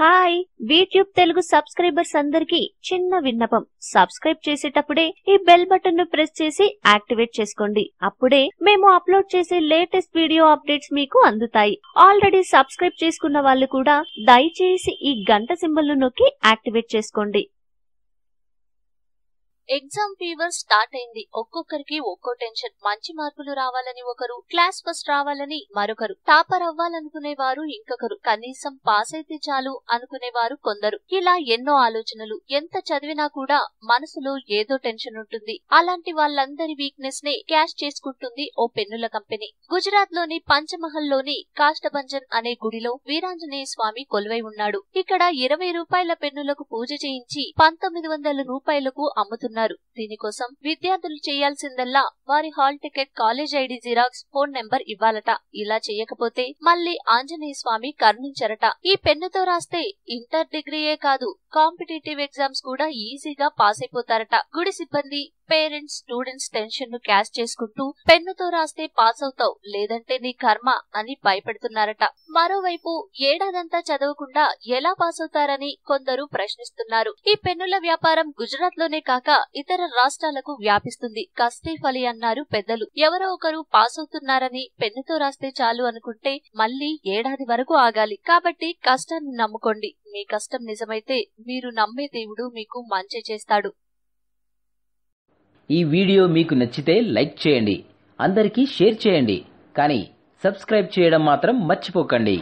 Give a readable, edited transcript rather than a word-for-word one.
Hi YouTube Telugu subscribers అందరికి చిన్న విన్నపం. సబ్స్క్రైబ్ చేసేటప్పుడే ఈ బెల్ బటన్ ను ప్రెస్ చేసి యాక్టివేట్ చేసుకోండి. అప్పుడే మేము అప్లోడ్ చేసే లేటెస్ట్ వీడియో అప్డేట్స్ మీకు అందుతాయి. ఆల్రెడీ సబ్స్క్రైబ్ చేసుకున్న వాళ్ళు కూడా దయచేసి ఈ గంట సింబల్ ను నొక్కి యాక్టివేట్ చేసుకోండి. ఎగ్జామ్ ఫీవర్ స్టార్ట్ అయింది. ఒక్కొక్కరికి ఒక్కో టెన్షన్. మంచి మార్కులు రావాలని ఒకరు, క్లాస్ ఫస్ట్ రావాలని మరొకరు, టాపర్ అవ్వాలనుకునేవారు ఇంకొకరు, కనీసం పాస్ అయితే చాలు అనుకునేవారు కొందరు. ఇలా ఎన్నో ఆలోచనలు. ఎంత చదివినా కూడా మనసులో ఏదో టెన్షన్ ఉంటుంది. అలాంటి వాళ్ళందరి వీక్నెస్ ని క్యాష్ చేసుకుంటుంది ఓ పెన్నుల కంపెనీ. గుజరాత్ లోని పంచమహల్ లోని కాష్టభంజన్ అనే గుడిలో వీరాంజనేయ స్వామి కొలువై ఉన్నాడు. ఇక్కడ 20 రూపాయల పెన్నులకు పూజ చేయించి 1900 రూపాయలకు అమ్ముతున్నారు. దీనికోసం విద్యార్థులు చేయాల్సిందల్లా వారి hall ticket, college ID Xerox, phone number ఇవ్వాలట. ఇలా చేయకపోతే మళ్ళీ ఆంజనేయ స్వామి కరుణించరట. ఈ పెన్నుతో రాస్తే ఇంటర్ డిగ్రీయే కాదు, కాంపిటేటివ్ ఎగ్జామ్స్ కూడా ఈజీగా పాస్ అయిపోతారట. గుడి సిబ్బంది, పేరెంట్స్, స్టూడెంట్స్ టెన్షన్ ను క్యాష్ చేసుకుంటూ పెన్నుతో రాస్తే పాస్ అవుతావు, లేదంటే నీ కర్మ అని భయపెడుతున్నారట. మరోవైపు ఏడాదంతా చదవకుండా ఎలా పాస్ అవుతారని కొందరు ప్రశ్నిస్తున్నారు. ఈ పెన్నుల వ్యాపారం గుజరాత్ లోనే కాక ఇతర రాష్ట్రాలకు వ్యాపిస్తుంది. కష్టే ఫలి అన్నారు పెద్దలు. ఎవరో ఒకరు పాస్ అవుతున్నారని పెన్నుతో రాస్తే చాలు అనుకుంటే మళ్ళీ ఏడాది వరకు ఆగాలి. కాబట్టి కష్టాన్ని నమ్ముకోండి. మీ కష్టం నిజమైతే మీరు నమ్మే దేవుడు మీకు మంచి చేస్తాడు. ఈ వీడియో మీకు నచ్చితే లైక్ చేయండి, అందరికీ షేర్ చేయండి, కానీ సబ్స్క్రైబ్ చేయడం మాత్రం మర్చిపోకండి.